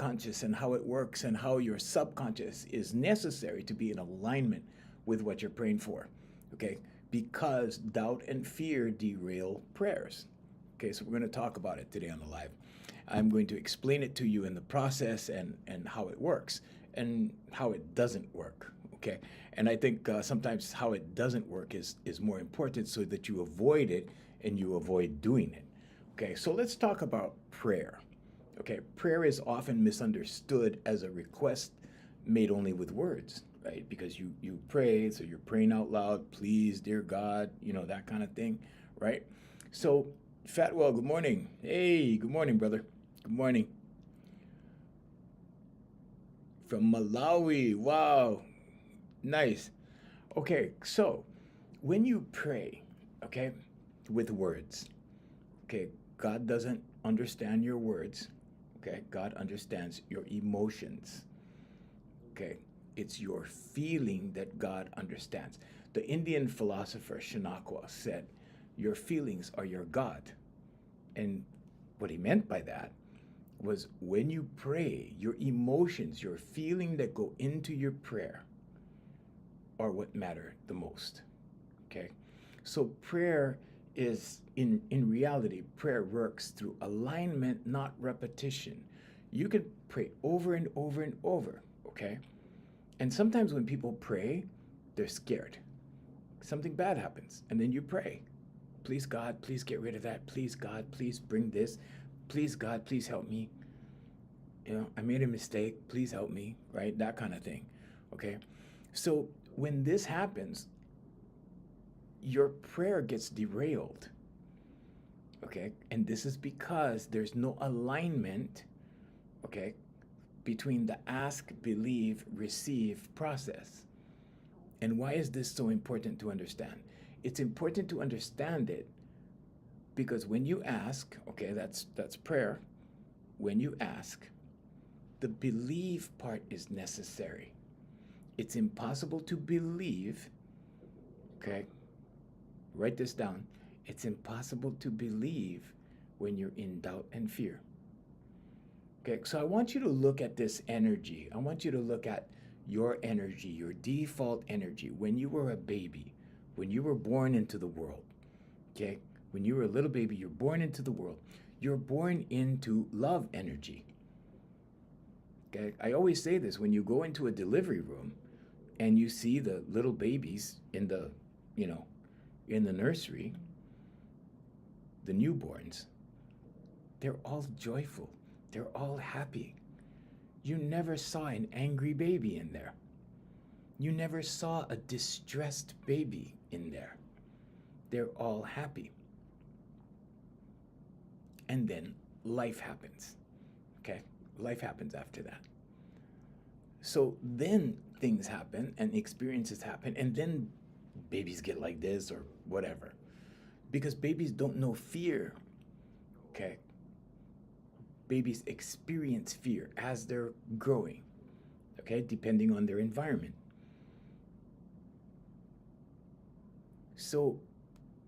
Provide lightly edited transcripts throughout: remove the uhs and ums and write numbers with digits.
subconscious and how it works and how your subconscious is necessary to be in alignment with what you're praying for. Okay? Because doubt and fear derail prayers. Okay, so we're going to talk about it today on the live. I'm going to explain it to you in the process and how it works and how it doesn't work. Okay, and I think sometimes how it doesn't work is more important so that you avoid it and you avoid doing it. Okay, so let's talk about prayer. Okay, prayer is often misunderstood as a request made only with words, right? Because you pray, so you're praying out loud, please, dear God, that kind of thing, right? So, Fatwell, good morning. Hey, good morning, brother. Good morning. From Malawi, wow, nice. Okay, so when you pray, okay, with words, okay, God doesn't understand your words, okay? God understands your emotions, okay? It's your feeling that God understands. The Indian philosopher Shanakwa said, your feelings are your God. And what he meant by that was when you pray, your emotions, your feeling that go into your prayer are what matter the most. Okay? So prayer is in reality, prayer works through alignment, not repetition. You can pray over and over and over, okay? And sometimes when people pray, they're scared. Something bad happens, and then you pray. Please, God, please get rid of that. Please, God, please bring this. Please, God, please help me. I made a mistake. Please help me, right? That kind of thing, okay? So when this happens, your prayer gets derailed, okay? And this is because there's no alignment, okay, between the ask, believe, receive process. And why is this so important to understand? It's important to understand it because when you ask, okay, that's prayer. When you ask, the believe part is necessary. It's impossible to believe, okay? Write this down. It's impossible to believe when you're in doubt and fear. Okay, so I want you to look at this energy. I want you to look at your energy, your default energy when you were a baby, when you were born into the world. Okay, when you were a little baby, you're born into the world. You're born into love energy. Okay, I always say this when you go into a delivery room and you see the little babies in the, in the nursery, the newborns, they're all joyful. They're all happy. You never saw an angry baby in there. You never saw a distressed baby in there. They're all happy. And then life happens. Okay? Life happens after that. So then things happen and experiences happen, and then babies get like this or whatever. Because babies don't know fear. Okay? Babies experience fear as they're growing, okay, depending on their environment. So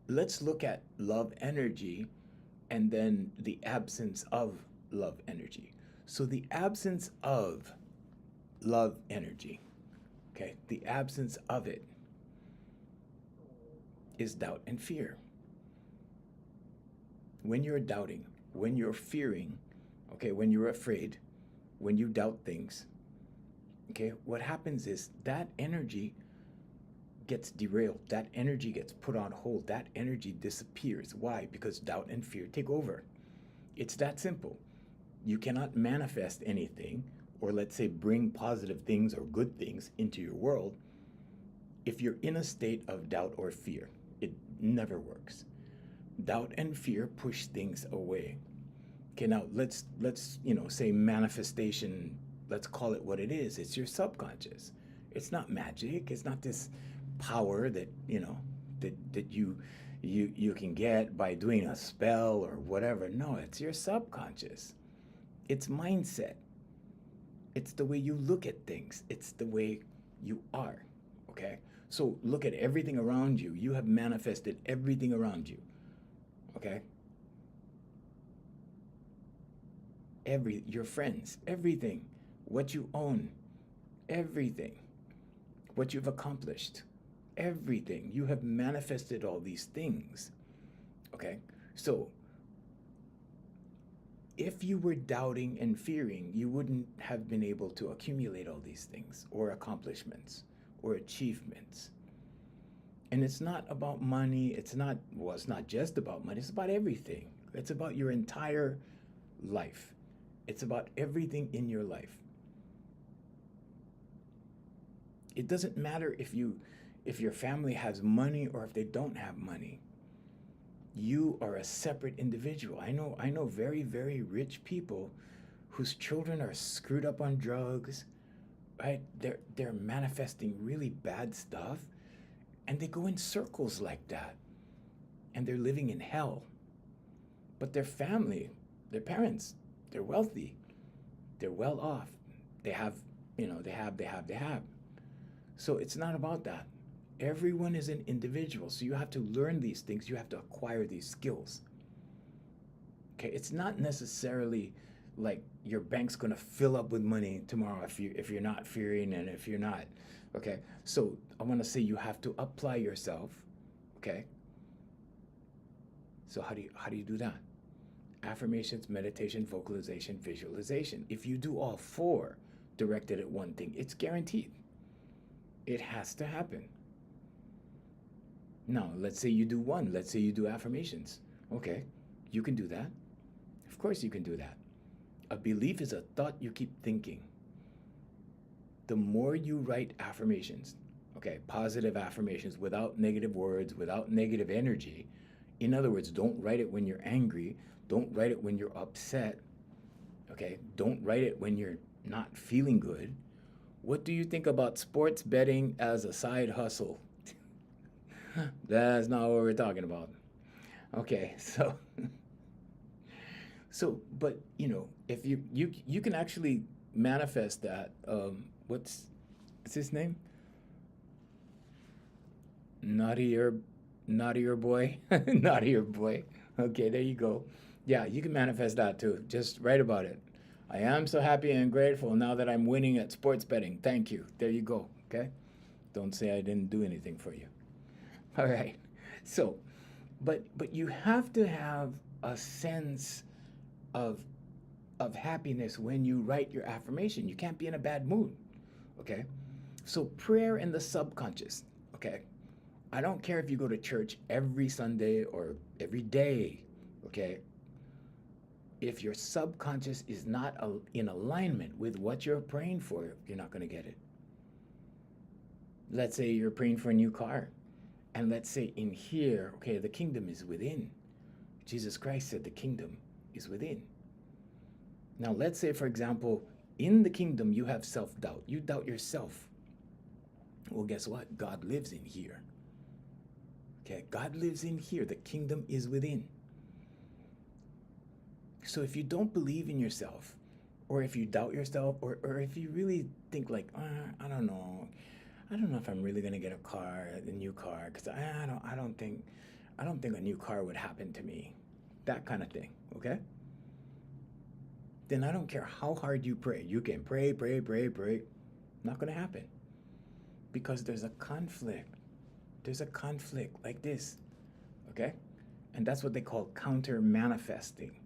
let's look at love energy and then the absence of love energy. So the absence of love energy, okay, the absence of it is doubt and fear. When you're doubting, when you're fearing, okay, when you're afraid, when you doubt things, okay, what happens is that energy gets derailed. That energy gets put on hold. That energy disappears. Why? Because doubt and fear take over. It's that simple. You cannot manifest anything, or let's say bring positive things or good things into your world if you're in a state of doubt or fear. It never works. Doubt and fear push things away. Okay, now let's say manifestation. Let's call it what it is. It's your subconscious. It's not magic. It's not this power that that you can get by doing a spell or whatever. No, it's your subconscious. It's mindset. It's the way you look at things. It's the way you are. Okay, so look at everything around you. You have manifested everything around you. Okay. your friends, everything, what you own, everything, what you've accomplished, everything. You have manifested all these things. Okay? So, if you were doubting and fearing, you wouldn't have been able to accumulate all these things or accomplishments or achievements. And it's not about money. It's not, well, it's not just about money. It's about everything. It's about your entire life. It's about everything in your life. It doesn't matter if your family has money or if they don't have money. You are a separate individual. I know very, very rich people whose children are screwed up on drugs, right? They're manifesting really bad stuff, and they go in circles like that, and they're living in hell. But their family, their parents, they're wealthy, they're well off, they have, they have. So it's not about that. Everyone is an individual, so you have to learn these things. You have to acquire these skills. Okay, it's not necessarily like your bank's gonna fill up with money tomorrow if you're not fearing and if you're not. Okay, so I want to say you have to apply yourself. Okay. So how do you do that? Affirmations, meditation, vocalization, visualization. If you do all four directed at one thing, it's guaranteed. It has to happen. Now, let's say you do one. Let's say you do affirmations. Okay, you can do that. Of course you can do that. A belief is a thought you keep thinking. The more you write affirmations, okay, positive affirmations without negative words, without negative energy. In other words, don't write it when you're angry. Don't write it when you're upset. Okay, don't write it when you're not feeling good. What do you think about sports betting as a side hustle? That's not what we're talking about. Okay, so but if you can actually manifest that. What's his name? Naughtier boy, naughtier boy. Okay, there you go. Yeah, you can manifest that too. Just write about it. I am so happy and grateful now that I'm winning at sports betting. Thank you. There you go. Okay, don't say I didn't do anything for you. All right. So, but you have to have a sense of happiness when you write your affirmation. You can't be in a bad mood. Okay? So prayer in the subconscious. Okay? I don't care if you go to church every Sunday or every day. Okay? If your subconscious is not in alignment with what you're praying for, you're not going to get it. Let's say you're praying for a new car. And let's say in here, okay, the kingdom is within. Jesus Christ said the kingdom is within. Now, let's say, for example, in the kingdom, you have self-doubt. You doubt yourself. Well, guess what? God lives in here. Okay, God lives in here. The kingdom is within. So if you don't believe in yourself, or if you doubt yourself, or if you really think like, I don't know if I'm really gonna get a new car, because I don't think a new car would happen to me, that kind of thing. Okay. Then I don't care how hard you pray. You can pray. Not gonna happen, because there's a conflict. There's a conflict like this. Okay, and that's what they call counter manifesting.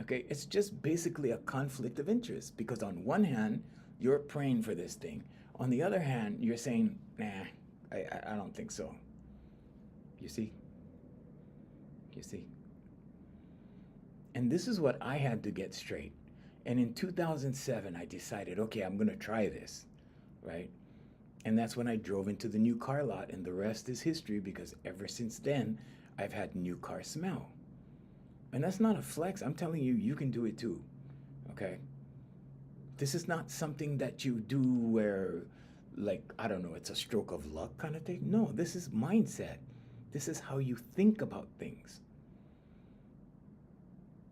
Okay, it's just basically a conflict of interest, because on one hand, you're praying for this thing. On the other hand, you're saying, nah, I don't think so. You see? And this is what I had to get straight. And in 2007, I decided, okay, I'm going to try this, right? And that's when I drove into the new car lot, and the rest is history, because ever since then, I've had new car smell. And that's not a flex. I'm telling you, you can do it too, okay? This is not something that you do where, like, I don't know, it's a stroke of luck kind of thing. No, this is mindset. This is how you think about things.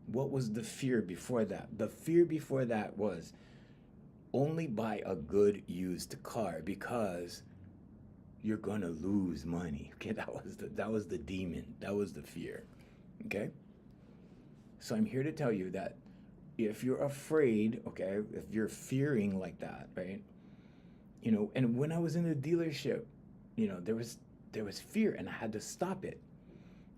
What was the fear before that? The fear before that was only buy a good used car, because you're gonna lose money. Okay, that was the demon. That was the fear. Okay? So I'm here to tell you that if you're afraid, okay, if you're fearing like that, right? And when I was in the dealership, there was fear, and I had to stop it.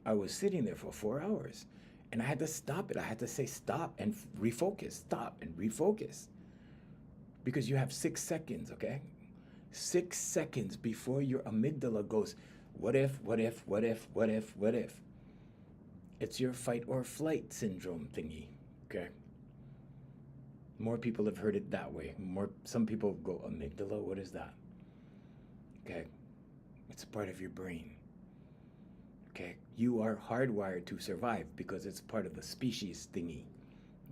I was sitting there for 4 hours, and I had to stop it. I had to say stop and refocus, stop and refocus, because you have 6 seconds, okay? 6 seconds before your amygdala goes, what if, what if, what if, what if, what if? It's your fight or flight syndrome thingy, okay? More people have heard it that way. Some people go, amygdala, what is that? Okay, it's part of your brain. Okay, you are hardwired to survive because it's part of the species thingy.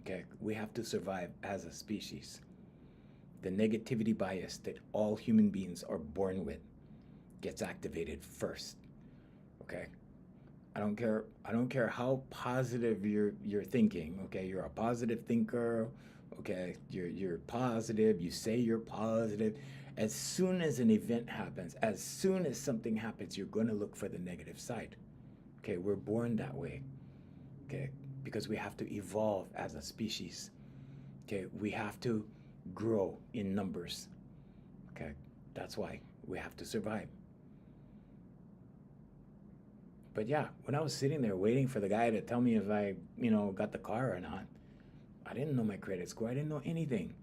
Okay, we have to survive as a species. The negativity bias that all human beings are born with gets activated first. Okay, I don't care how positive you're thinking. Okay, you're a positive thinker. Okay, you're positive. You say you're positive. As soon as an event happens, as soon as something happens, you're going to look for the negative side. Okay, we're born that way. Okay, because we have to evolve as a species. Okay, we have to grow in numbers. Okay, that's why we have to survive. But yeah, when I was sitting there waiting for the guy to tell me if I, got the car or not, I didn't know my credit score. I didn't know anything.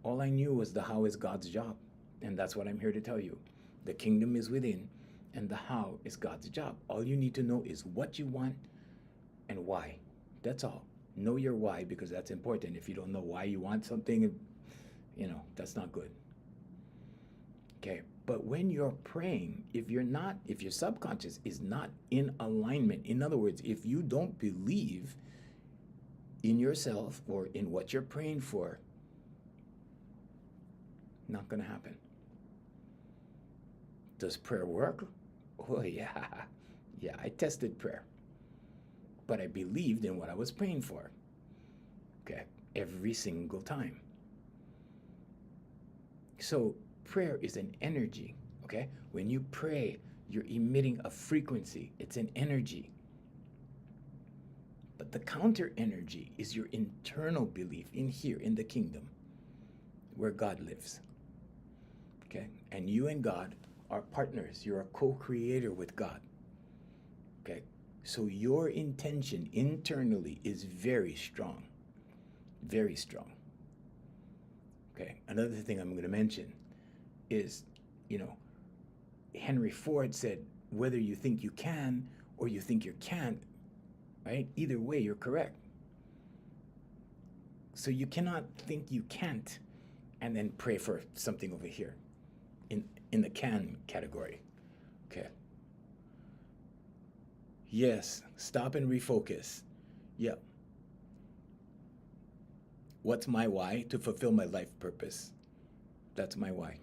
All I knew was the how is God's job. And that's what I'm here to tell you. The kingdom is within, and the how is God's job. All you need to know is what you want and why. That's all. Know your why, because that's important. If you don't know why you want something, that's not good. Okay. But when you're praying, if your subconscious is not in alignment, in other words, if you don't believe in yourself or in what you're praying for, not going to happen. Does prayer work? Oh, yeah. Yeah, I tested prayer. But I believed in what I was praying for. Okay, every single time. So prayer is an energy, okay? When you pray, you're emitting a frequency. It's an energy. But the counter energy is your internal belief in here, in the kingdom, where God lives. Okay? And you and God are partners. You're a co-creator with God. Okay? So your intention internally is very strong. Very strong. Okay? Another thing I'm going to mention is, Henry Ford said, whether you think you can or you think you can't, right? Either way, you're correct. So you cannot think you can't and then pray for something over here in the can category. Okay. Yes, stop and refocus. Yeah. What's my why? To fulfill my life purpose. That's my why.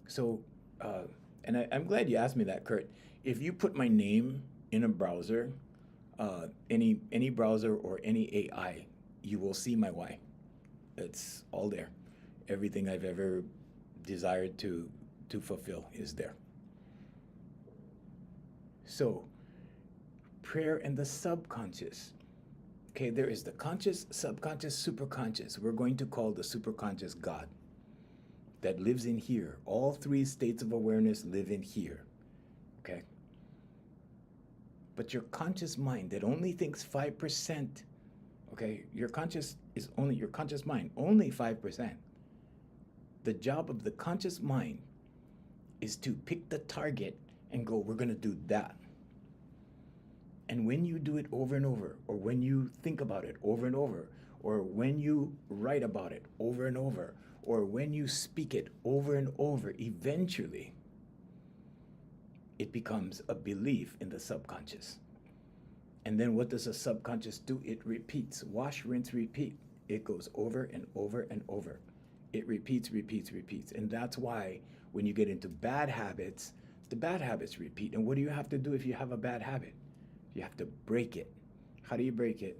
So, and I'm glad you asked me that, Kurt. If you put my name in a browser, any browser or any AI, you will see my why. It's all there. Everything I've ever desired to fulfill is there. So, prayer and the subconscious. Okay, there is the conscious, subconscious, superconscious. We're going to call the superconscious God, that lives in here. All three states of awareness live in here. Okay? But your conscious mind that only thinks 5%, okay? Your conscious mind, only 5%. The job of the conscious mind is to pick the target and go, we're going to do that. And when you do it over and over, or when you think about it over and over, or when you write about it over and over, or when you speak it over and over, eventually it becomes a belief in the subconscious. And then what does the subconscious do? It repeats. Wash, rinse, repeat. It goes over and over and over. It repeats, repeats, repeats. And that's why when you get into bad habits, the bad habits repeat. And what do you have to do if you have a bad habit? You have to break it. How do you break it?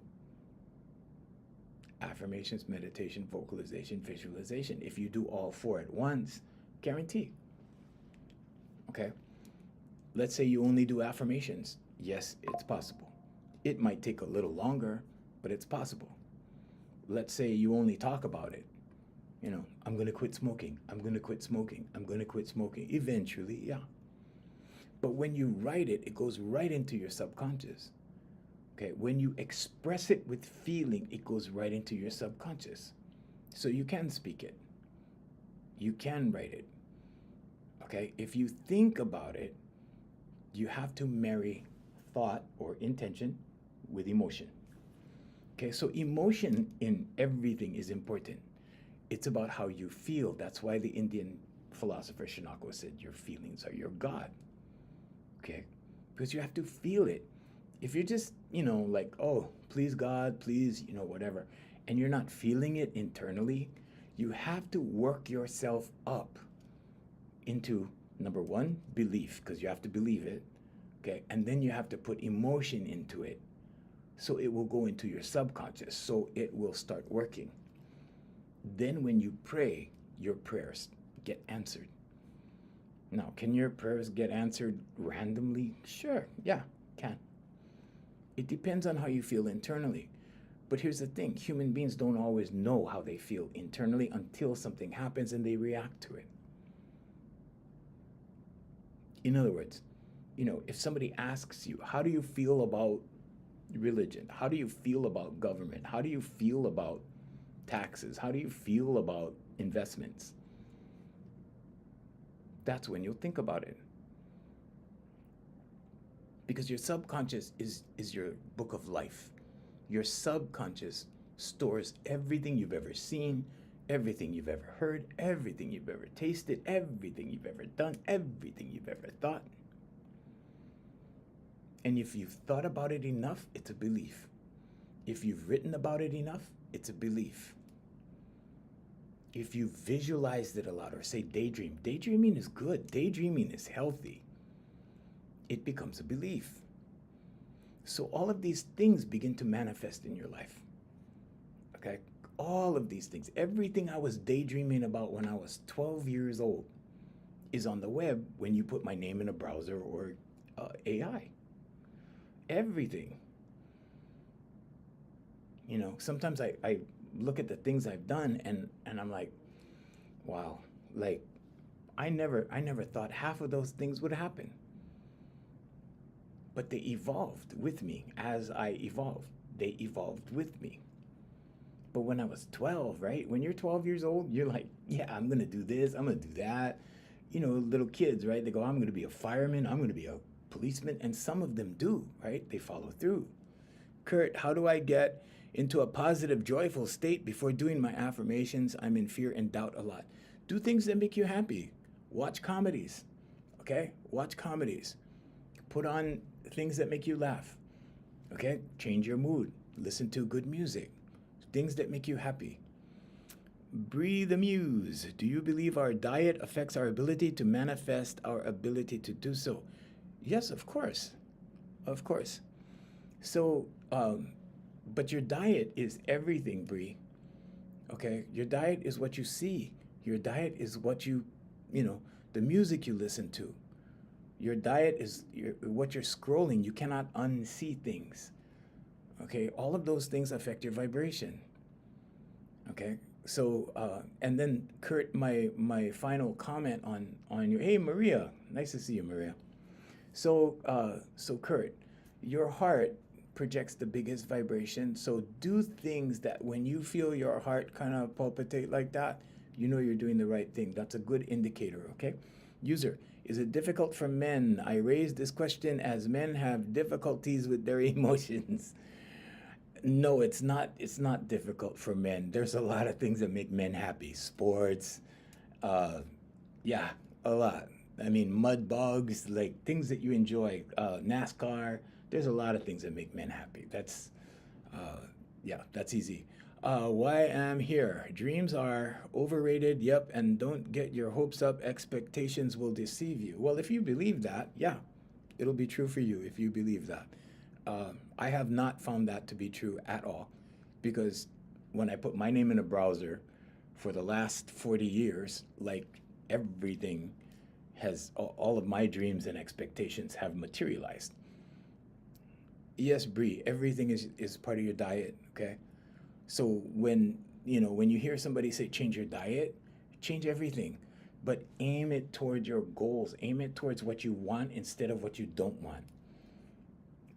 Affirmations, meditation, vocalization, visualization. If you do all four at once, guarantee. Okay? Let's say you only do affirmations. Yes, it's possible. It might take a little longer, but it's possible. Let's say you only talk about it. I'm going to quit smoking. I'm going to quit smoking. I'm going to quit smoking. Eventually, yeah. But when you write it, it goes right into your subconscious. Okay, when you express it with feeling, it goes right into your subconscious. So you can speak it, you can write it. Okay, if you think about it, you have to marry thought or intention with emotion. Okay, so emotion in everything is important. It's about how you feel. That's why the Indian philosopher Shinako said your feelings are your God. Okay, because you have to feel it. If you're just, like, oh, please God, please, whatever, and you're not feeling it internally, you have to work yourself up into number one, belief, because you have to believe it. Okay, and then you have to put emotion into it so it will go into your subconscious, so it will start working. Then when you pray, your prayers get answered. Now, can your prayers get answered randomly? Sure, yeah, can. It depends on how you feel internally. But here's the thing, human beings don't always know how they feel internally until something happens and they react to it. In other words, if somebody asks you, how do you feel about religion? How do you feel about government? How do you feel about taxes? How do you feel about investments? That's when you'll think about it. Because your subconscious is your book of life. Your subconscious stores everything you've ever seen, everything you've ever heard, everything you've ever tasted, everything you've ever done, everything you've ever thought. And if you've thought about it enough, it's a belief. If you've written about it enough, it's a belief. If you visualized it a lot, or say daydream, daydreaming is good. Daydreaming is healthy. It becomes a belief. So all of these things begin to manifest in your life. Okay? All of these things, everything I was daydreaming about when I was 12 years old is on the web when you put my name in a browser or AI. Everything. Sometimes I look at the things I've done and I'm like, wow, like I never thought half of those things would happen. But they evolved with me as I evolved. They evolved with me. But when I was 12, right? When you're 12 years old, you're like, yeah, I'm going to do this, I'm going to do that. Little kids, right? They go, I'm going to be a fireman, I'm going to be a policeman. And some of them do, right? They follow through. Kurt, how do I get into a positive, joyful state before doing my affirmations? I'm in fear and doubt a lot. Do things that make you happy. Watch comedies, okay? Watch comedies. Put on things that make you laugh, okay? Change your mood. Listen to good music. Things that make you happy. Breathe the muse. Do you believe our diet affects our ability to manifest our ability to do so? Yes, of course. Of course. So, but your diet is everything, Bree. Okay? Your diet is what you see. Your diet is what the music you listen to. Your diet is what you're scrolling. You cannot unsee things. Okay? All of those things affect your vibration. Okay? So, and then Kurt, my final comment on you. Hey, Maria. Nice to see you, Maria. So Kurt, your heart projects the biggest vibration. So do things that when you feel your heart kind of palpitate like that, you're doing the right thing. That's a good indicator, okay? User, is it difficult for men? I raised this question as men have difficulties with their emotions. No, it's not. It's not difficult for men. There's a lot of things that make men happy. Sports, yeah, a lot. I mean, mud bugs, like things that you enjoy. NASCAR. There's a lot of things that make men happy. Yeah, that's easy. Why I'm here. Dreams are overrated. Yep, and don't get your hopes up. Expectations will deceive you. Well, if you believe that, yeah, it'll be true for you if you believe that. I have not found that to be true at all, because when I put my name in a browser for the last 40 years, like everything all of my dreams and expectations have materialized. Yes, Bree, everything is part of your diet, okay? So when, when you hear somebody say change your diet, change everything, but aim it towards your goals. Aim it towards what you want instead of what you don't want,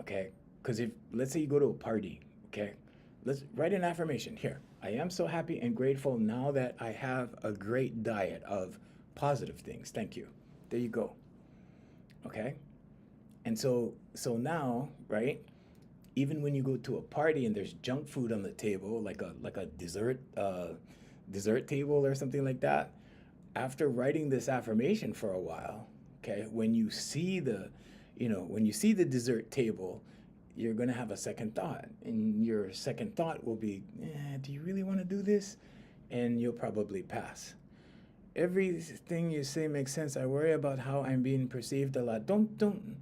okay? Because if, let's say you go to a party, okay? Let's write an affirmation here. I am so happy and grateful now that I have a great diet of positive things. Thank you. There you go. Okay? And so now, right? Even when you go to a party and there's junk food on the table, like a dessert table or something like that, after writing this affirmation for a while, okay, when you see the dessert table, you're gonna have a second thought, and your second thought will be, do you really want to do this? And you'll probably pass. Everything you say makes sense. I worry about how I'm being perceived a lot. Don't.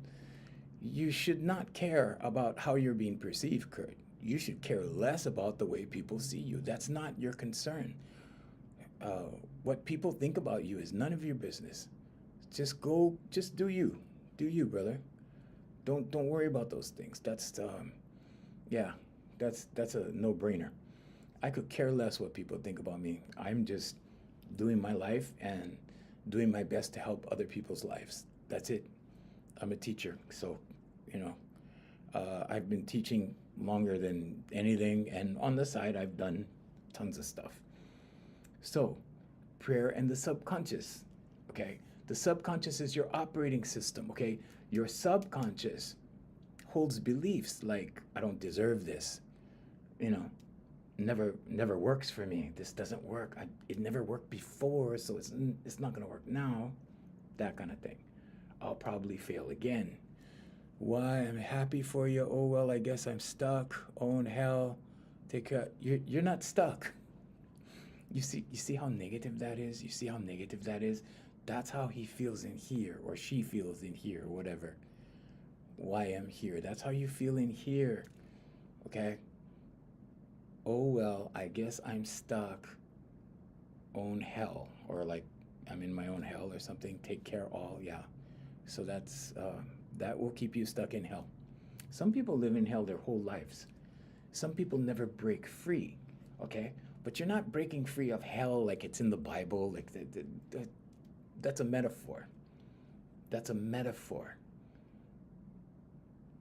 You should not care about how you're being perceived, Kurt. You should care less about the way people see you. That's not your concern. What people think about you is none of your business. Just do you, brother. Don't worry about those things. Yeah, that's a no-brainer. I could care less what people think about me. I'm just doing my life and doing my best to help other people's lives. That's it. I'm a teacher, so you know, I've been teaching longer than anything, and on the side, I've done tons of stuff. So, prayer and the subconscious. Okay, the subconscious is your operating system. Okay, your subconscious holds beliefs like I don't deserve this. You know, never works for me. This doesn't work. It never worked before, so it's not gonna work now. That kind of thing. I'll probably fail again. Why? I'm happy for you. Oh well, I guess I'm stuck. Own hell. Take care. You're not stuck. You see how negative that is? You see how negative that is? That's how he feels in here, or she feels in here, or whatever. Why I'm here. That's how you feel in here. Okay? Oh well, I guess I'm stuck. Own hell. Or like I'm in my own hell or something. Take care all. Yeah. So that will keep you stuck in hell. Some people live in hell their whole lives. Some people never break free. Okay? But you're not breaking free of hell like it's in the Bible. Like that's a metaphor. That's a metaphor.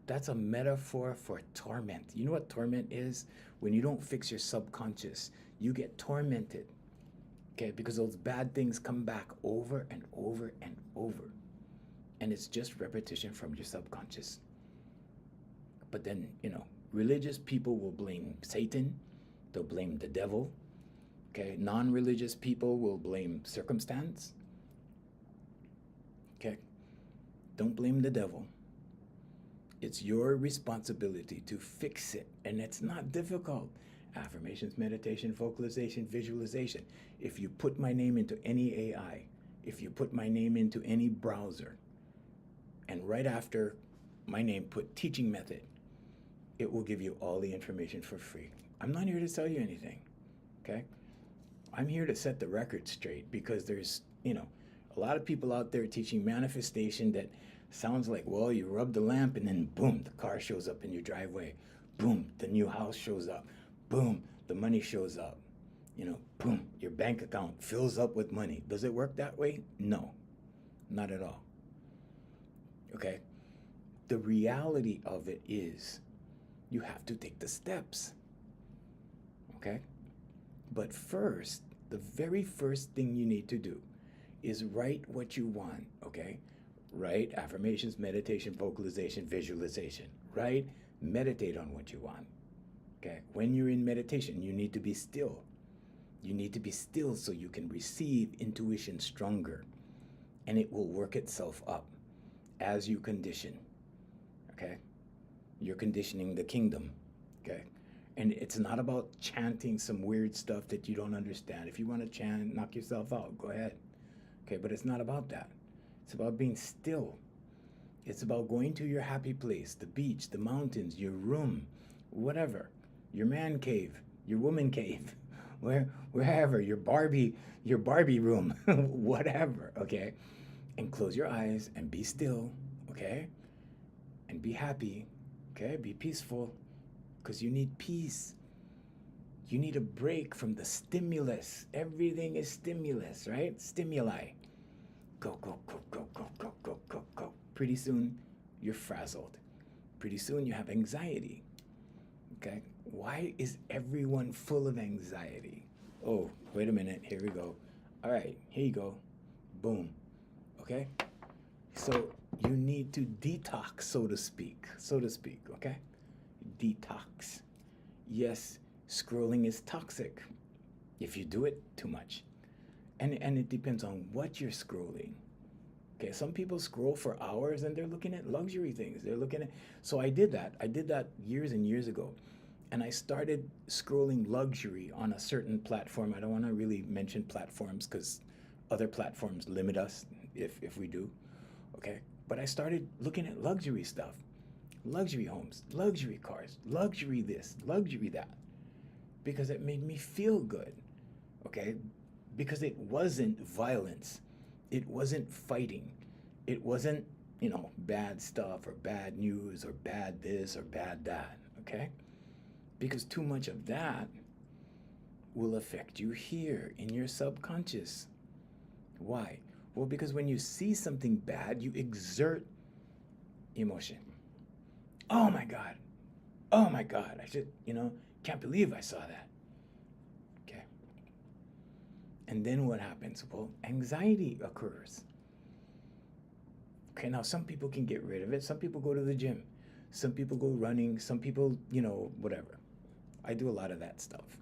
That's a metaphor for torment. You know what torment is? When you don't fix your subconscious, you get tormented. Okay? Because those bad things come back over and over and over. And it's just repetition from your subconscious. But then, religious people will blame Satan. They'll blame the devil. Okay? Non-religious people will blame circumstance. Okay? Don't blame the devil. It's your responsibility to fix it. And it's not difficult. Affirmations, meditation, vocalization, visualization. If you put my name into any AI, if you put my name into any browser, and right after my name put teaching method, it will give you all the information for free. I'm not here to sell you anything, okay? I'm here to set the record straight because there's, a lot of people out there teaching manifestation that sounds like, well, you rub the lamp and then boom, the car shows up in your driveway. Boom, the new house shows up. Boom, the money shows up. Boom, your bank account fills up with money. Does it work that way? No, not at all. Okay? The reality of it is you have to take the steps. Okay? But first, the very first thing you need to do is write what you want. Okay? Write affirmations, meditation, vocalization, visualization. Write, meditate on what you want. Okay? When you're in meditation, you need to be still. You need to be still so you can receive intuition stronger. And it will work itself up as you condition. Okay? You're conditioning the kingdom. Okay? And it's not about chanting some weird stuff that you don't understand. If you want to chant, knock yourself out, go ahead. Okay? But it's not about that. It's about being still. It's about going to your happy place, the beach, the mountains, your room, whatever. Your man cave, your woman cave, wherever, your Barbie room, whatever, okay? And close your eyes and be still, okay? And be happy, Okay, be peaceful because you need peace. You need a break from the stimulus. Everything is stimulus, right? Stimuli. Go, go, go, go, go, go, go, go, go. Pretty soon, you're frazzled. Pretty soon, you have anxiety. Okay? Why is everyone full of anxiety? Oh, wait a minute. Here we go. All right, here you go. Boom. Okay? So you need to detox, so to speak, okay? Detox. Yes, scrolling is toxic if you do it too much. And it depends on what you're scrolling. Okay, some people scroll for hours and they're looking at luxury things. They're looking at, so I did that. I did that years and years ago. And I started scrolling luxury on a certain platform. I don't want to really mention platforms because other platforms limit us if we do. Okay, but I started looking at luxury stuff, luxury homes, luxury cars, luxury this, luxury that, because it made me feel good. Okay, because it wasn't violence, it wasn't fighting, it wasn't, bad stuff or bad news or bad this or bad that. Okay, because too much of that will affect you here in your subconscious. Why? Well, because when you see something bad, you exert emotion. Oh my God. Oh my God. Can't believe I saw that. Okay. And then what happens? Well, anxiety occurs. Okay, now some people can get rid of it. Some people go to the gym. Some people go running. Some people, whatever. I do a lot of that stuff.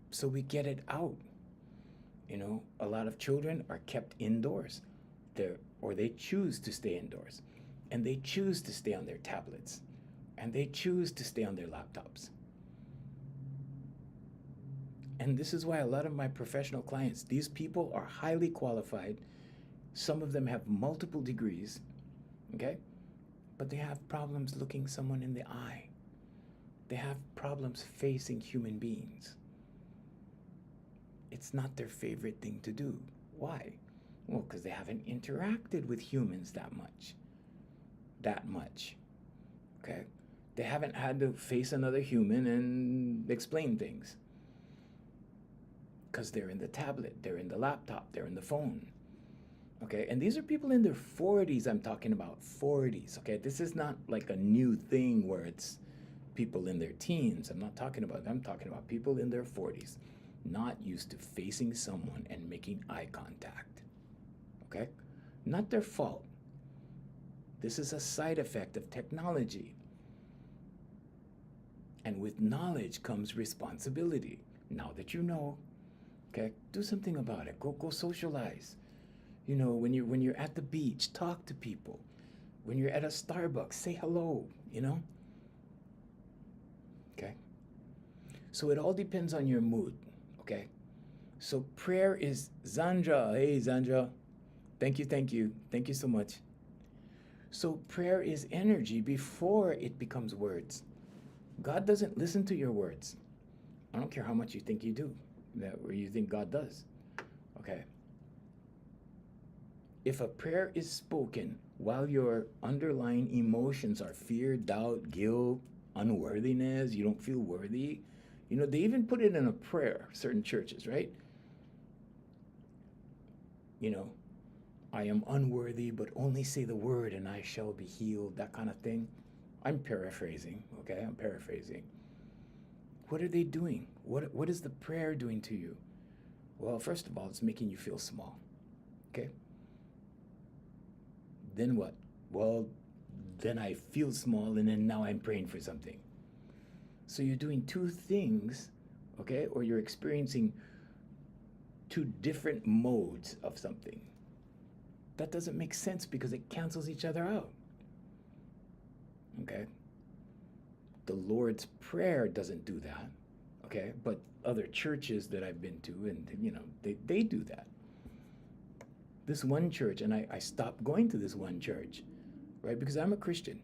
So we get it out. A lot of children are kept indoors, or they choose to stay indoors, and they choose to stay on their tablets, and they choose to stay on their laptops. And this is why a lot of my professional clients, these people are highly qualified. Some of them have multiple degrees, okay? But they have problems looking someone in the eye. They have problems facing human beings. It's not their favorite thing to do. Why? Well, because they haven't interacted with humans that much. Okay? They haven't had to face another human and explain things. Because they're in the tablet, they're in the laptop, they're in the phone. Okay? And these are people in their 40s I'm talking about. 40s. Okay? This is not like a new thing where it's people in their teens. I'm talking about people in their 40s. Not used to facing someone and making eye contact. Okay? Not their fault. This is a side effect of technology. And with knowledge comes responsibility. Now that you know, okay, do something about it. Go socialize. When you're at the beach, talk to people. When you're at a Starbucks, say hello, Okay? So it all depends on your mood. Okay, so prayer is Zandra. Hey, Zandra. Thank you so much. So prayer is energy before it becomes words. God doesn't listen to your words. I don't care how much you think you do, or you think God does. Okay. If a prayer is spoken while your underlying emotions are fear, doubt, guilt, unworthiness, you don't feel worthy, they even put it in a prayer, certain churches, right? I am unworthy, but only say the word and I shall be healed, that kind of thing. I'm paraphrasing, okay? I'm paraphrasing. What are they doing? What is the prayer doing to you? Well, first of all, it's making you feel small, okay? Then what? Well, then I feel small and then now I'm praying for something. So you're doing two things, okay? Or you're experiencing two different modes of something. That doesn't make sense because it cancels each other out. Okay? The Lord's Prayer doesn't do that. Okay? But other churches that I've been to, and they do that. This one church, and I stopped going to this one church, right? Because I'm a Christian.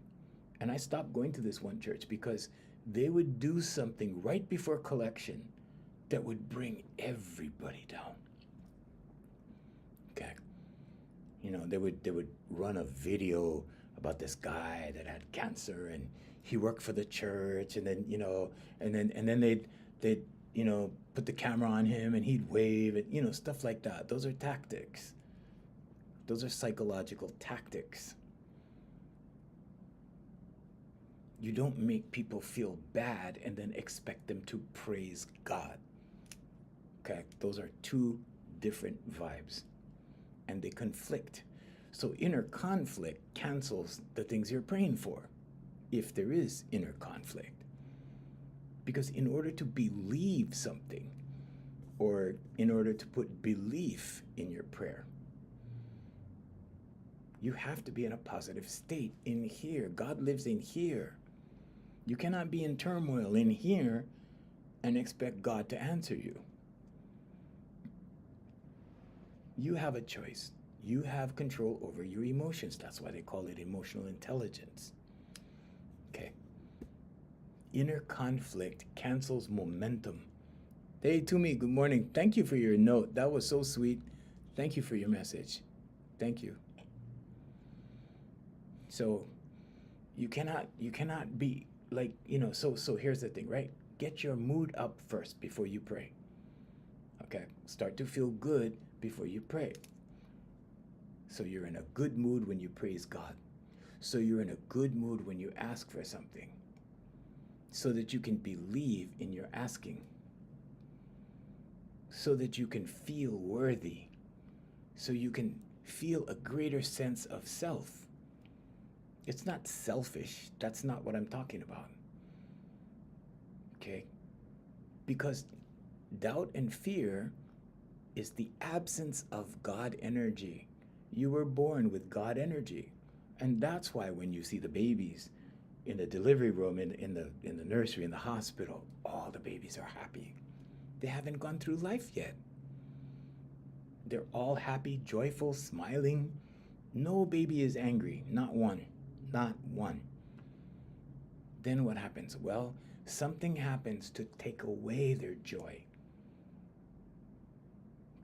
And I stopped going to this one church because they would do something right before collection that would bring everybody down. Okay. They would run a video about this guy that had cancer, and he worked for the church, and then they'd put the camera on him, and he'd wave, and stuff like that. Those are tactics. Those are psychological tactics. You don't make people feel bad and then expect them to praise God. Okay, those are two different vibes, and they conflict. So inner conflict cancels the things you're praying for, if there is inner conflict. Because in order to believe something, or in order to put belief in your prayer, you have to be in a positive state in here. God lives in here. You cannot be in turmoil in here and expect God to answer you. You have a choice. You have control over your emotions. That's why they call it emotional intelligence. Okay. Inner conflict cancels momentum. Hey, Tumi, good morning. Thank you for your note. That was so sweet. Thank you for your message. Thank you. So you cannot be like, so here's the thing, right? Get your mood up first before you pray. Okay? Start to feel good before you pray. So you're in a good mood when you praise God. So you're in a good mood when you ask for something. So that you can believe in your asking. So that you can feel worthy. So you can feel a greater sense of self. It's not selfish. That's not what I'm talking about. Okay? Because doubt and fear is the absence of God energy. You were born with God energy. And that's why when you see the babies in the delivery room, in the nursery, in the hospital, all the babies are happy. They haven't gone through life yet. They're all happy, joyful, smiling. No baby is angry. Not one. Not one. Then what happens? Well, something happens to take away their joy.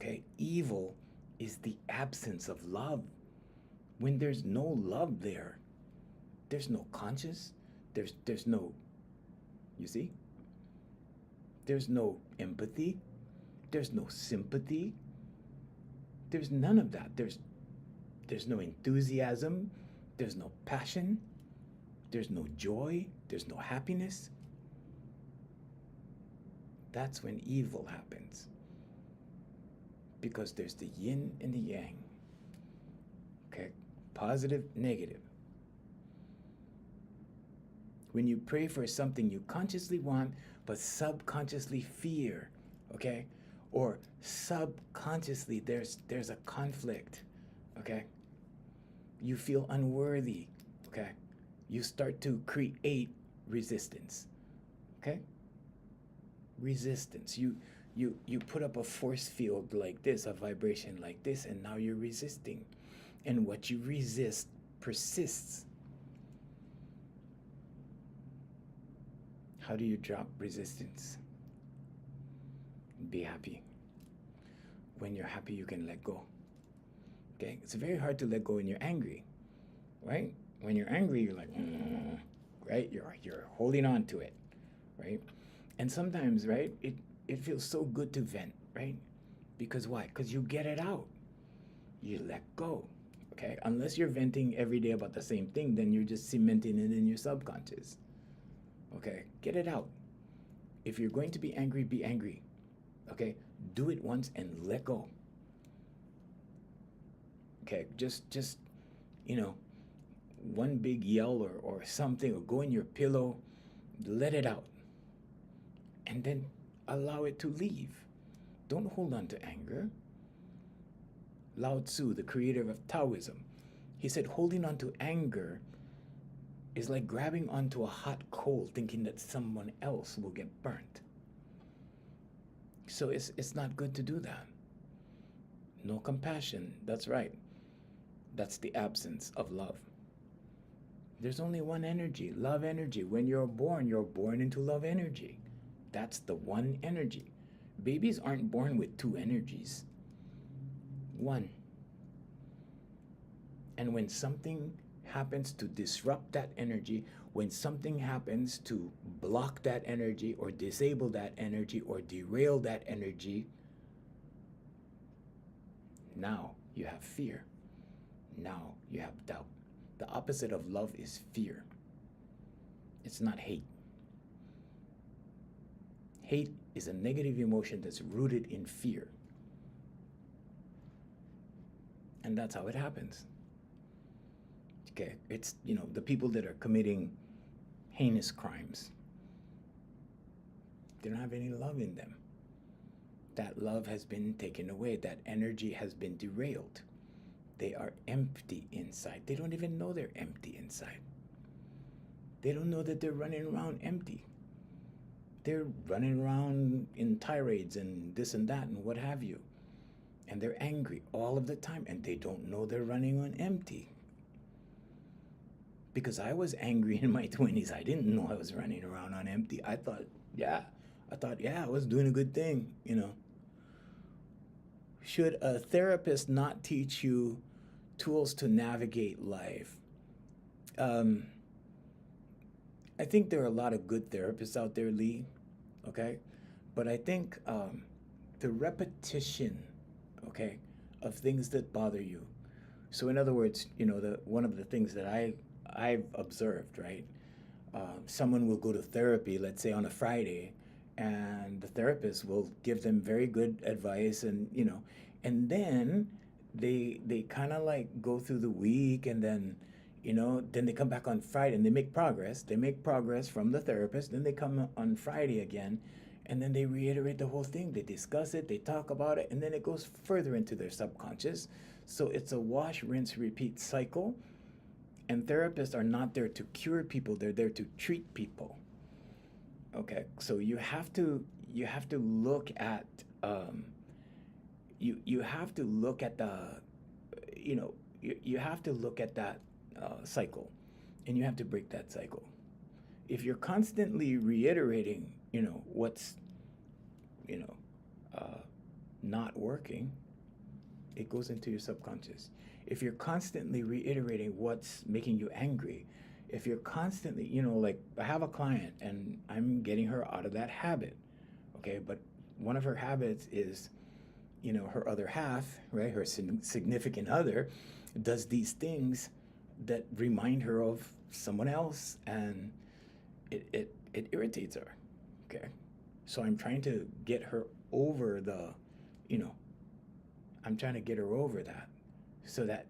Okay? Evil is the absence of love. When there's no love there, there's no conscience, there's no, you see? There's no empathy, there's no sympathy, there's none of that. There's no enthusiasm, there's no passion, there's no joy, there's no happiness. That's when evil happens. Because there's the yin and the yang. Okay? Positive, negative. When you pray for something you consciously want, but subconsciously fear, okay? Or subconsciously there's a conflict, okay? You feel unworthy, okay? You start to create resistance, okay? Resistance. You put up a force field like this, a vibration like this, and now you're resisting. And what you resist persists. How do you drop resistance? Be happy. When you're happy, you can let go. Okay? It's very hard to let go when you're angry, right? When you're angry, you're like, right? You're holding on to it, right? And sometimes, right, it feels so good to vent, right? Because why? Because you get it out. You let go. Okay? Unless you're venting every day about the same thing, then you're just cementing it in your subconscious. Okay? Get it out. If you're going to be angry, be angry. Okay? Do it once and let go. Okay? Just one big yell or something, or go in your pillow, let it out. And then allow it to leave. Don't hold on to anger. Lao Tzu, the creator of Taoism, he said holding on to anger is like grabbing onto a hot coal thinking that someone else will get burnt. So it's not good to do that. No compassion, that's right. That's the absence of love. There's only one energy, love energy. When you're born into love energy. That's the one energy. Babies aren't born with two energies. One. And when something happens to disrupt that energy, when something happens to block that energy or disable that energy or derail that energy, now you have fear. Now you have doubt. The opposite of love is fear. It's not hate. Hate is a negative emotion that's rooted in fear. And that's how it happens. Okay, it's, the people that are committing heinous crimes, they don't have any love in them. That love has been taken away. That energy has been derailed. They are empty inside. They don't even know they're empty inside. They don't know that they're running around empty. They're running around in tirades and this and that and what have you. And they're angry all of the time, and they don't know they're running on empty. Because I was angry in my 20s. I didn't know I was running around on empty. I thought, I was doing a good thing, Should a therapist not teach you tools to navigate life? I think there are a lot of good therapists out there, Lee, okay? But I think the repetition, okay, of things that bother you. So in other words, one of the things that I've observed, right? Someone will go to therapy, let's say on a Friday, and the therapist will give them very good advice, and and then they kind of like go through the week, and then then they come back on Friday and they make progress. They make progress from the therapist. Then they come on Friday again, and then they reiterate the whole thing. They discuss it, they talk about it, and then it goes further into their subconscious. So it's a wash, rinse, repeat cycle. And therapists are not there to cure people, they're there to treat people. Okay, so you have to look at you have to look at the you have to look at that cycle, and you have to break that cycle. If you're constantly reiterating what's not working, it goes into your subconscious. If you're constantly reiterating what's making you angry, if you're constantly, like I have a client and I'm getting her out of that habit, okay? But one of her habits is, her other half, right, her significant other, does these things that remind her of someone else, and it irritates her, okay? So I'm trying to get her over I'm trying to get her over that, so that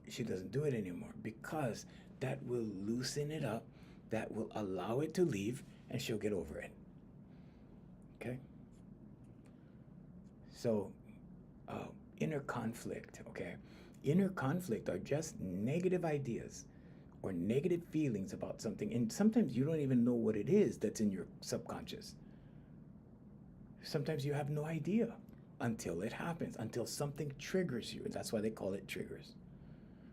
she doesn't do it anymore, because that will loosen it up, that will allow it to leave, and she'll get over it. Okay? So, inner conflict, okay? Inner conflict are just negative ideas or negative feelings about something, and sometimes you don't even know what it is that's in your subconscious. Sometimes you have no idea until it happens, until something triggers you. That's why they call it triggers.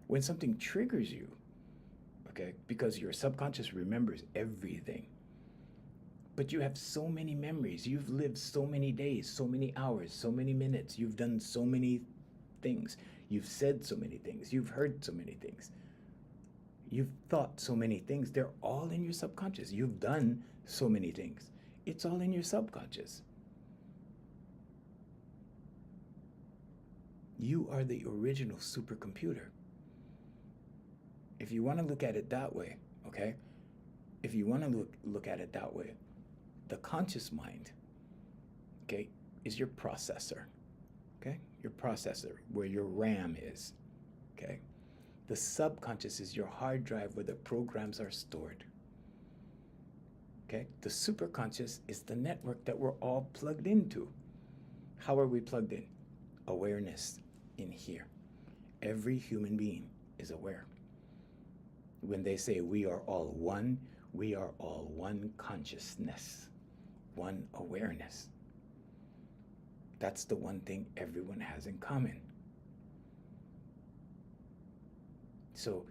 When something triggers you, okay, because your subconscious remembers everything, but you have so many memories, you've lived so many days, so many hours, so many minutes, you've done so many things, you've said so many things, you've heard so many things, you've thought so many things. They're all in your subconscious. You've done so many things. It's all in your subconscious. You are the original supercomputer. If you want to look at it that way, okay? If you want to look at it that way, the conscious mind, okay, is your processor, okay? Your processor, where your RAM is, okay? The subconscious is your hard drive where the programs are stored, okay? The superconscious is the network that we're all plugged into. How are we plugged in? Awareness in here. Every human being is aware. When they say we are all one, we are all one consciousness, one awareness. That's the one thing everyone has in common. So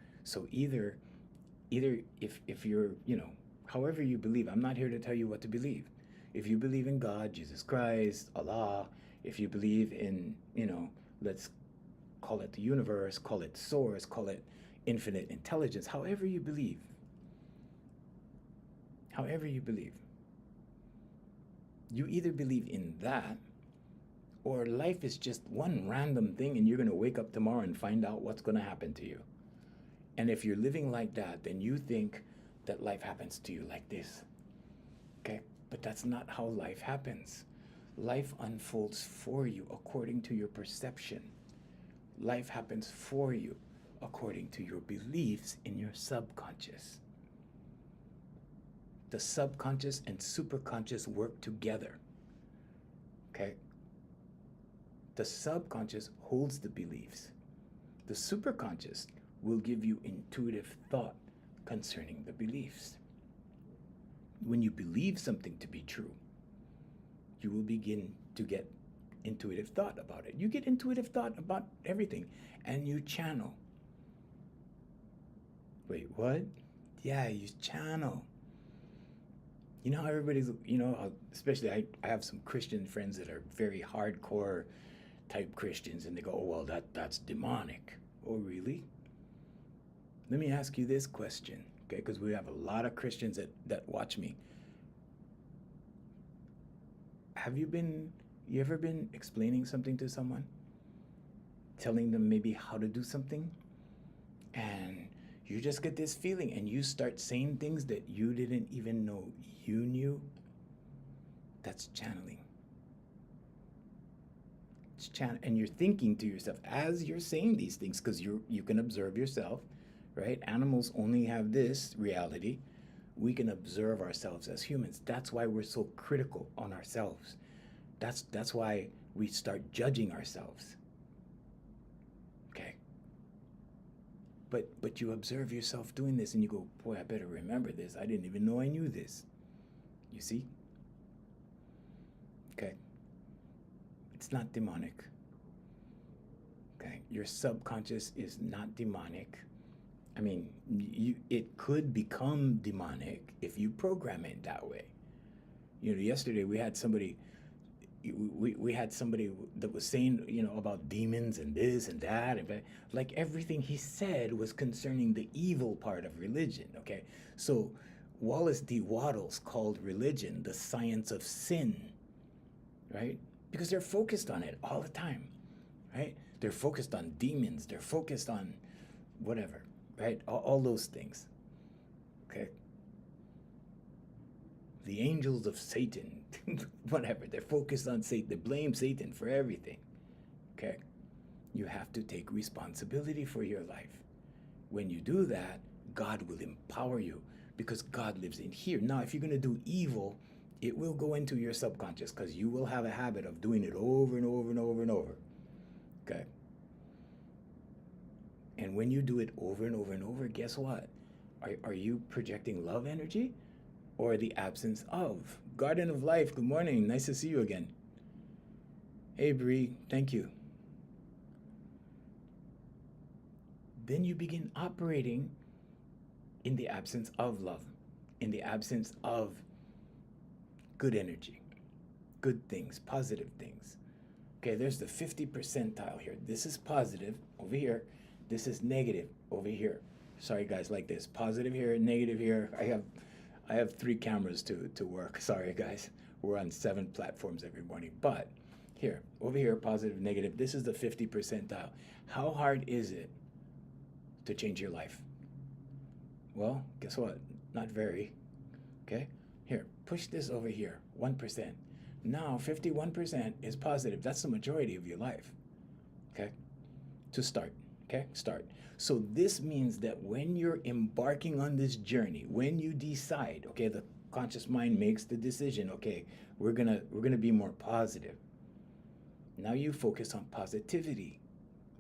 either if you're, however you believe, I'm not here to tell you what to believe. If you believe in God, Jesus Christ, Allah, if you believe in, let's call it the universe, call it source, call it infinite intelligence, however you believe. However you believe. You either believe in that, or life is just one random thing and you're going to wake up tomorrow and find out what's going to happen to you. And if you're living like that, then you think that life happens to you like this. Okay? But that's not how life happens. Life unfolds for you according to your perception. Life happens for you according to your beliefs in your subconscious. The subconscious and superconscious work together. Okay? The subconscious holds the beliefs. The superconscious will give you intuitive thought concerning the beliefs. When you believe something to be true, you will begin to get intuitive thought about it. You get intuitive thought about everything, and you channel. Wait, what? Yeah, you channel. You know how everybody's, especially I have some Christian friends that are very hardcore type Christians, and they go, oh, well, that's demonic. Oh, really? Let me ask you this question, okay? Because we have a lot of Christians that watch me. You ever been explaining something to someone? Telling them maybe how to do something? And you just get this feeling and you start saying things that you didn't even know you knew? That's channeling. And you're thinking to yourself as you're saying these things, because you can observe yourself, right? Animals only have this reality. We can observe ourselves as humans. That's why we're so critical on ourselves. That's why we start judging ourselves. Okay? But you observe yourself doing this and you go, boy, I better remember this. I didn't even know I knew this. You see? Okay. It's not demonic. Okay. Your subconscious is not demonic. I mean, it could become demonic if you program it that way. Yesterday we had somebody that was saying, about demons and this and that, and like everything he said was concerning the evil part of religion, okay? So Wallace D. Wattles called religion the science of sin, right? Because they're focused on it all the time, right? They're focused on demons, they're focused on whatever, right? All those things, okay? The angels of Satan, whatever, they're focused on Satan. They blame Satan for everything, okay? You have to take responsibility for your life. When you do that, God will empower you because God lives in here. Now, if you're going to do evil, it will go into your subconscious because you will have a habit of doing it over and over and over and over, okay? And when you do it over and over and over, guess what? Are you projecting love energy or the absence of? Garden of Life, good morning. Nice to see you again. Hey, Bree, thank you. Then you begin operating in the absence of love, in the absence of good energy, good things, positive things. Okay, there's the 50 percentile here. This is positive over here. This is negative over here. Sorry, guys, like this. Positive here, negative here. I have 3 cameras to work. Sorry, guys. We're on 7 platforms every morning. But here, over here, positive, negative. This is the 50 percentile. How hard is it to change your life? Well, guess what? Not very. Okay? Here, push this over here, 1%. Now, 51% is positive. That's the majority of your life. Okay? To start. Okay? Start. So this means that when you're embarking on this journey, when you decide, okay, the conscious mind makes the decision, okay, we're gonna be more positive. Now you focus on positivity,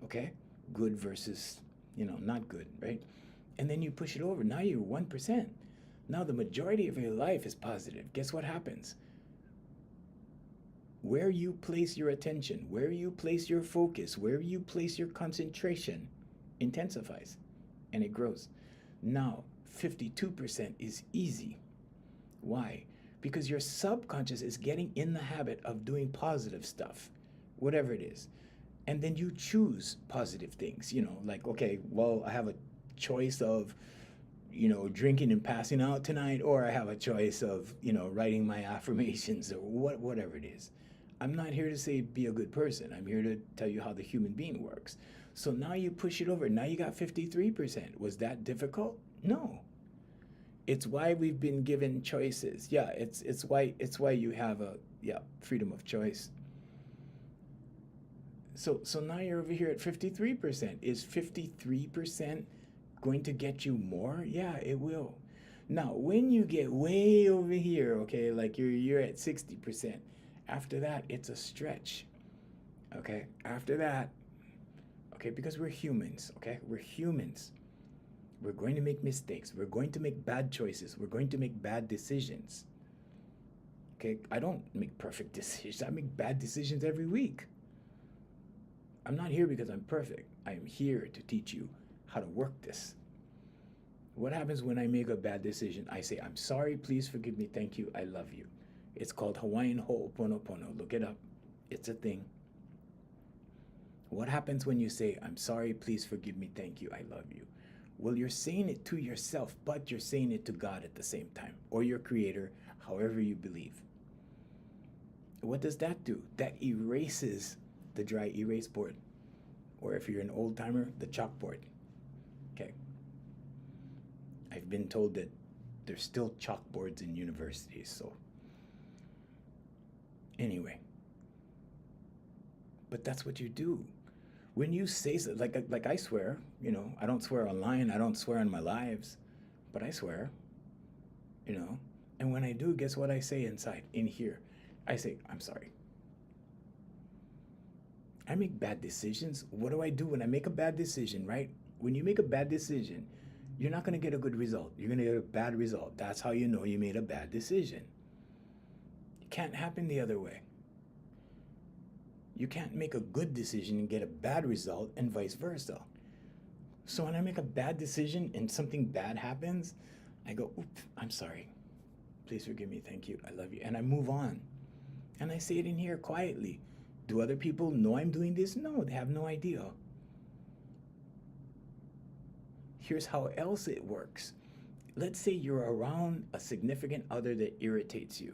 okay? Good versus, not good, right? And then you push it over. Now you're 1%. Now the majority of your life is positive. Guess what happens? Where you place your attention, where you place your focus, where you place your concentration intensifies and it grows. Now, 52% is easy. Why? Because your subconscious is getting in the habit of doing positive stuff, whatever it is. And then you choose positive things, like, okay, well, I have a choice of, drinking and passing out tonight, or I have a choice of, writing my affirmations or whatever it is. I'm not here to say be a good person. I'm here to tell you how the human being works. So now you push it over. Now you got 53%. Was that difficult? No. It's why we've been given choices. Yeah, it's why you have freedom of choice. So now you're over here at 53%. Is 53% going to get you more? Yeah, it will. Now, when you get way over here, okay, like you're at 60%, after that it's a stretch. Okay? After that, okay, because we're humans, okay? We're humans. We're going to make mistakes. We're going to make bad choices. We're going to make bad decisions. Okay? I don't make perfect decisions. I make bad decisions every week. I'm not here because I'm perfect. I am here to teach you how to work this. What happens when I make a bad decision? I say, I'm sorry, please forgive me, thank you, I love you. It's called Hawaiian ho'oponopono. Look it up. It's a thing. What happens when you say, I'm sorry, please forgive me, thank you, I love you? Well, you're saying it to yourself, but you're saying it to God at the same time, or your creator, however you believe. What does that do? That erases the dry erase board, or if you're an old timer, the chalkboard. Okay. I've been told that there's still chalkboards in universities, so anyway. But that's what you do. When you say so, like I swear, I don't swear online, I don't swear on my lives, but I swear, and when I do, guess what I say inside, in here? I say, I'm sorry. I make bad decisions. What do I do when I make a bad decision, right? When you make a bad decision, you're not going to get a good result. You're going to get a bad result. That's how you know you made a bad decision. It can't happen the other way. You can't make a good decision and get a bad result, and vice versa. So when I make a bad decision and something bad happens, I go, oops, I'm sorry. Please forgive me. Thank you. I love you. And I move on. And I say it in here quietly. Do other people know I'm doing this? No, they have no idea. Here's how else it works. Let's say you're around a significant other that irritates you.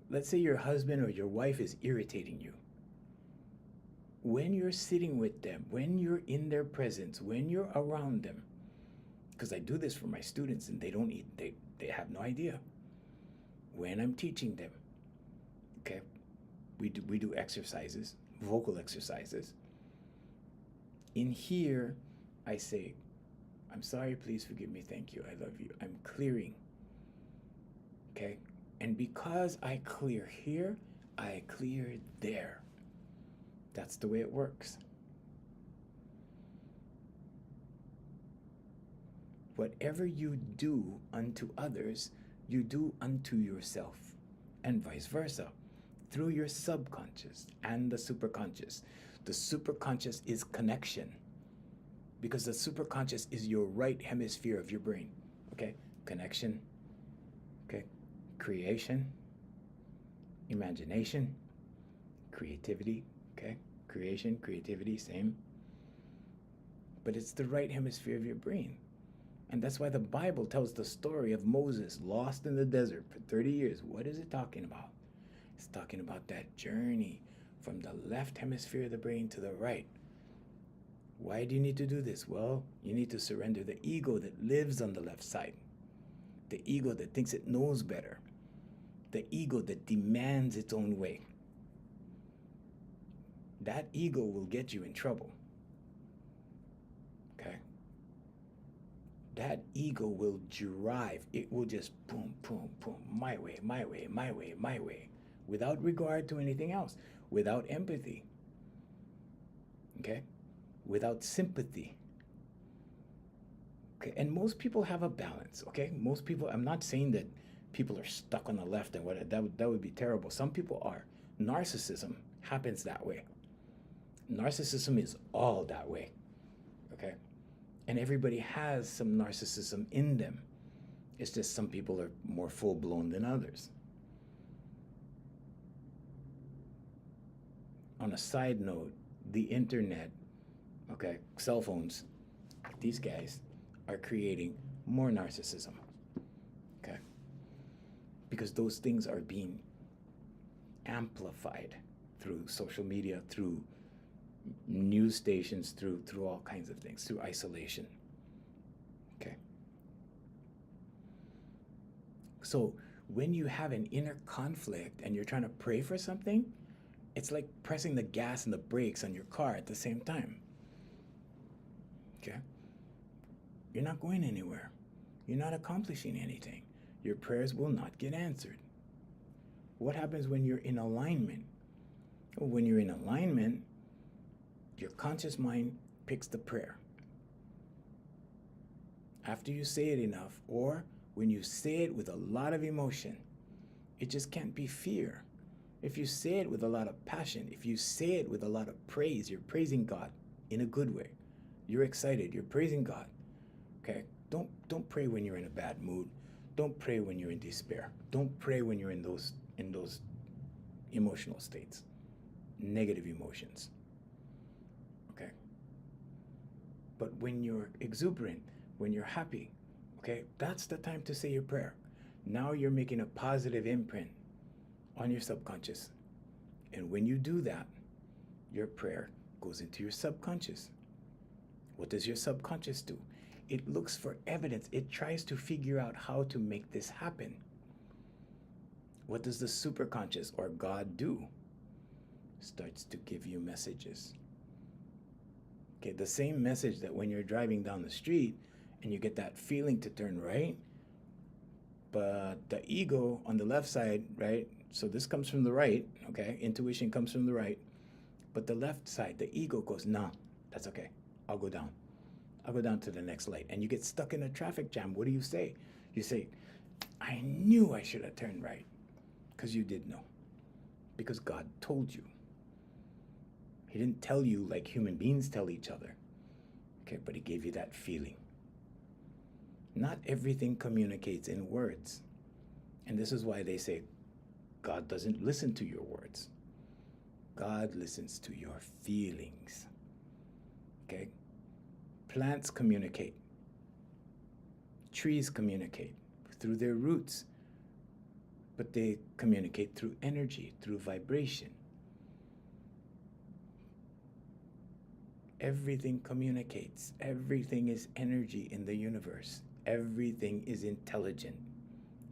Let's say your husband or your wife is irritating you. When you're sitting with them, when you're in their presence, when you're around them, because I do this for my students and they have no idea. When I'm teaching them, okay, we do exercises, vocal exercises. In here, I say, I'm sorry, please forgive me, thank you, I love you. I'm clearing, okay? And because I clear here, I clear there. That's the way it works. Whatever you do unto others, you do unto yourself, and vice versa, through your subconscious and the superconscious. The superconscious is connection, because the superconscious is your right hemisphere of your brain. Okay? Connection. Okay? Creation. Imagination. Creativity. Okay? Creation, creativity, same. But it's the right hemisphere of your brain. And that's why the Bible tells the story of Moses lost in the desert for 30 years. What is it talking about? It's talking about that journey from the left hemisphere of the brain to the right. Why do you need to do this? Well, you need to surrender the ego that lives on the left side. The ego that thinks it knows better. The ego that demands its own way. That ego will get you in trouble. Okay? That ego will drive. It will just boom, boom, boom, my way, my way, my way, my way, without regard to anything else, without empathy. Okay? Without sympathy. Okay? And most people have a balance. Okay? Most people, I'm not saying that people are stuck on the left and what that would be terrible. Some people are. Narcissism happens that way. Narcissism is all that way. Okay? And everybody has some narcissism in them. It's just some people are more full-blown than others. On a side note, the internet, okay, cell phones, these guys are creating more narcissism. Okay? Because those things are being amplified through social media, through news stations, through all kinds of things, through isolation. Okay? So when you have an inner conflict and you're trying to pray for something, it's like pressing the gas and the brakes on your car at the same time. Okay? You're not going anywhere. You're not accomplishing anything. Your prayers will not get answered. What happens when you're in alignment? Well, when you're in alignment, your conscious mind picks the prayer. After you say it enough, or when you say it with a lot of emotion, it just can't be fear. If you say it with a lot of passion, if you say it with a lot of praise, you're praising God in a good way. You're excited, you're praising God. Okay? Don't pray when you're in a bad mood. Don't pray when you're in despair. Don't pray when you're in those emotional states, negative emotions. Okay? But when you're exuberant, when you're happy, okay, that's the time to say your prayer. Now you're making a positive imprint on your subconscious. And when you do that, your prayer goes into your subconscious. What does your subconscious do? It looks for evidence. It tries to figure out how to make this happen. What does the superconscious or God do? Starts to give you messages. Okay, the same message that when you're driving down the street and you get that feeling to turn right, but the ego on the left side, right? So this comes from the right, okay? Intuition comes from the right. But the left side, the ego goes, nah, that's okay. I'll go down. I'll go down to the next light. And you get stuck in a traffic jam. What do you say? You say, I knew I should have turned right. Because you did know. Because God told you. He didn't tell you like human beings tell each other. Okay, but he gave you that feeling. Not everything communicates in words. And this is why they say God doesn't listen to your words. God listens to your feelings. Okay? Plants communicate. Trees communicate through their roots. But they communicate through energy, through vibration. Everything communicates. Everything is energy in the universe. Everything is intelligent.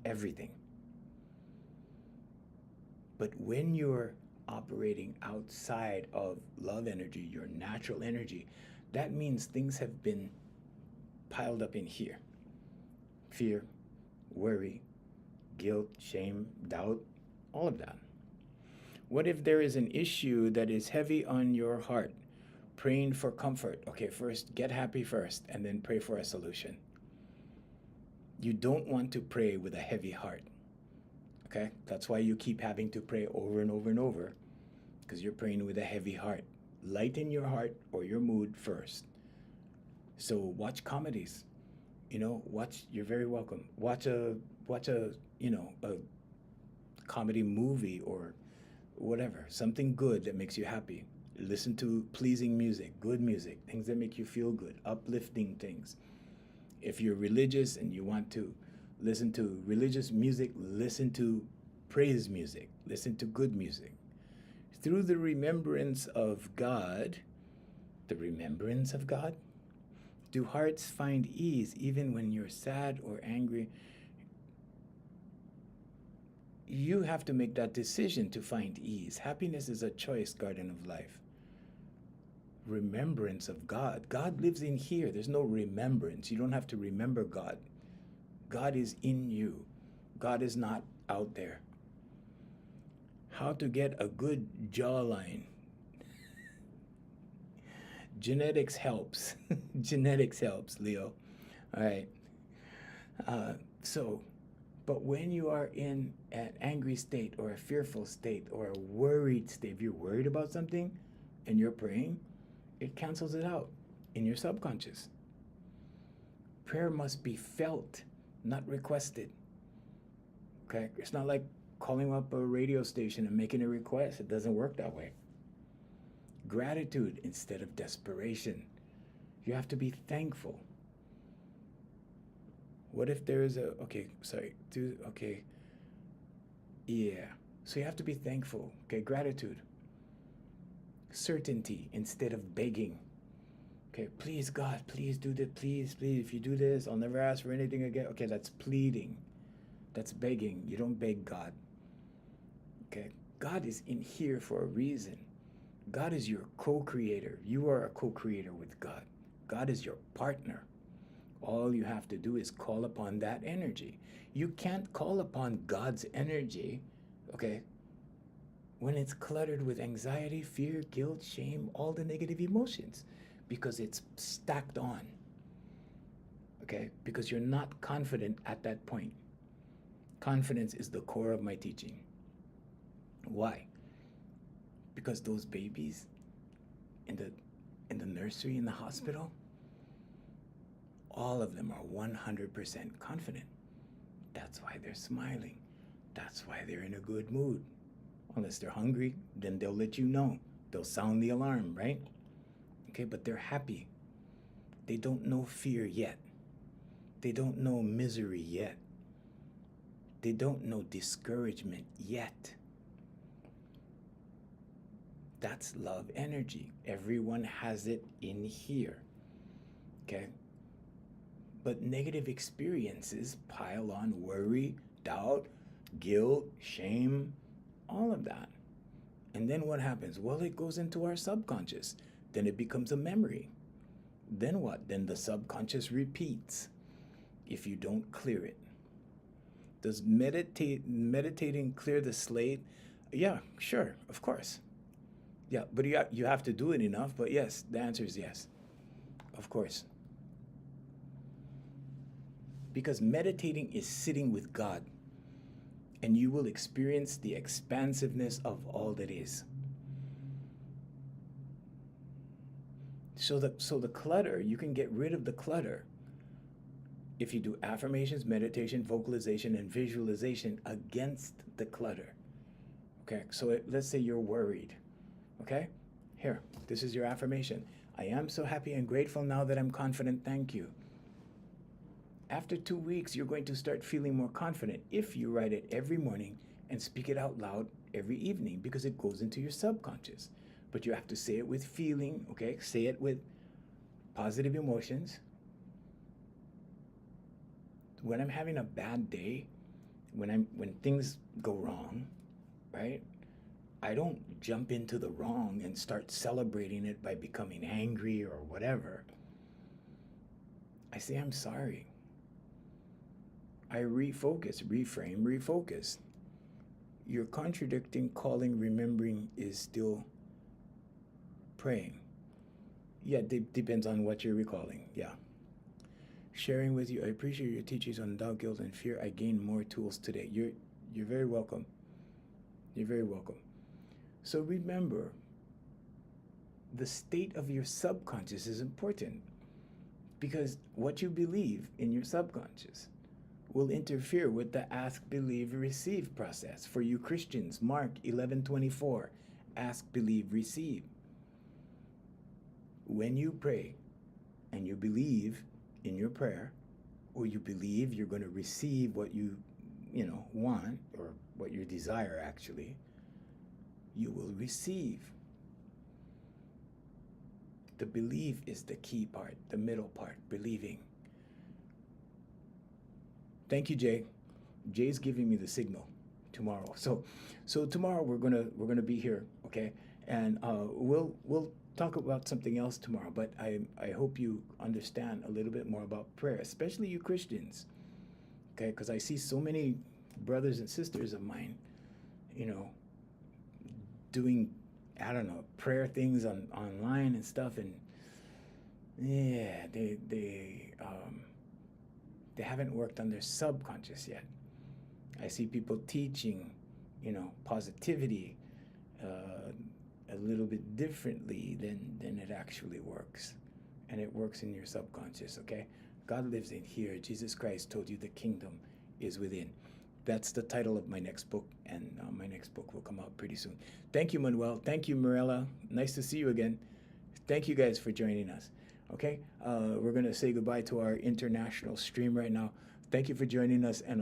Everything. But when you're operating outside of love energy, your natural energy, that means things have been piled up in here. Fear, worry, guilt, shame, doubt, all of that. What if there is an issue that is heavy on your heart? Praying for comfort. Okay, first, get happy first, and then pray for a solution. You don't want to pray with a heavy heart. Okay? That's why you keep having to pray over and over and over, because you're praying with a heavy heart. Lighten your heart or your mood first. So watch comedies. You're very welcome. Watch a comedy movie or whatever, something good that makes you happy. Listen to pleasing music, good music, things that make you feel good, uplifting things. If you're religious and you want to listen to religious music, listen to praise music, listen to good music. Through the remembrance of God, do hearts find ease even when you're sad or angry? You have to make that decision to find ease. Happiness is a choice, Garden of Life. Remembrance of God. God lives in here. There's no remembrance. You don't have to remember God. God is in you. God is not out there. How to get a good jawline. Genetics helps. Genetics helps, Leo. All right. But when you are in an angry state or a fearful state or a worried state, if you're worried about something and you're praying, it cancels it out in your subconscious. Prayer must be felt, not requested. Okay? It's not like calling up a radio station and making a request. It doesn't work that way. Gratitude instead of desperation. You have to be thankful. What if there is a, okay, sorry, okay, yeah. So you have to be thankful, okay, gratitude, certainty instead of begging. Okay, please, God, please do this, please, please. If you do this, I'll never ask for anything again. Okay, that's pleading. That's begging. You don't beg God. Okay, God is in here for a reason. God is your co creator. You are a co creator with God. God is your partner. All you have to do is call upon that energy. You can't call upon God's energy, okay, when it's cluttered with anxiety, fear, guilt, shame, all the negative emotions, because it's stacked on, okay, because you're not confident at that point. Confidence is the core of my teaching. Why? Because those babies in the nursery, in the hospital, all of them are 100% confident. That's why they're smiling. That's why they're in a good mood. Unless they're hungry, then they'll let you know. They'll sound the alarm, right? Okay, but they're happy. They don't know fear yet. They don't know misery yet. They don't know discouragement yet. That's love energy. Everyone has it in here. Okay? But negative experiences pile on worry, doubt, guilt, shame, all of that. And then what happens? Well, it goes into our subconscious. Then it becomes a memory. Then what? Then the subconscious repeats if you don't clear it. Does meditating clear the slate? Yeah, sure, of course. Yeah, but you have to do it enough. But yes, the answer is yes, of course. Because meditating is sitting with God, and you will experience the expansiveness of all that is. So the clutter, you can get rid of the clutter if you do affirmations, meditation, vocalization, and visualization against the clutter. Okay, so let's say you're worried. Okay, here, this is your affirmation. I am so happy and grateful now that I'm confident. Thank you. After 2 weeks, you're going to start feeling more confident if you write it every morning and speak it out loud every evening, because it goes into your subconscious. But you have to say it with feeling, okay? Say it with positive emotions. When I'm having a bad day, when things go wrong, right? I don't jump into the wrong and start celebrating it by becoming angry or whatever. I say, I'm sorry. I refocus, reframe, refocus. You're contradicting calling, remembering is still praying. Yeah, depends on what you're recalling. Yeah. Sharing with you, I appreciate your teachings on doubt, guilt, and fear. I gained more tools today. You're very welcome. You're very welcome. So remember, the state of your subconscious is important, because what you believe in your subconscious will interfere with the ask, believe, receive process. For you Christians, Mark 11:24, ask, believe, receive. When you pray and you believe in your prayer, or you believe you're going to receive what you want, or what you desire actually, you will receive. The belief is the key part, the middle part, believing. Thank you, Jay. Jay's giving me the signal tomorrow. So tomorrow we're gonna be here, okay? And we'll talk about something else tomorrow. But I hope you understand a little bit more about prayer, especially you Christians, okay? Because I see so many brothers and sisters of mine, doing, I don't know, prayer things online and stuff, and yeah, they haven't worked on their subconscious yet. I see people teaching, positivity a little bit differently than it actually works, and it works in your subconscious. Okay, God lives in here. Jesus Christ told you the kingdom is within. That's the title of my next book, and my next book will come out pretty soon. Thank you, Manuel. Thank you, Morella. Nice to see you again. Thank you guys for joining us. Okay, we're going to say goodbye to our international stream right now. Thank you for joining us, and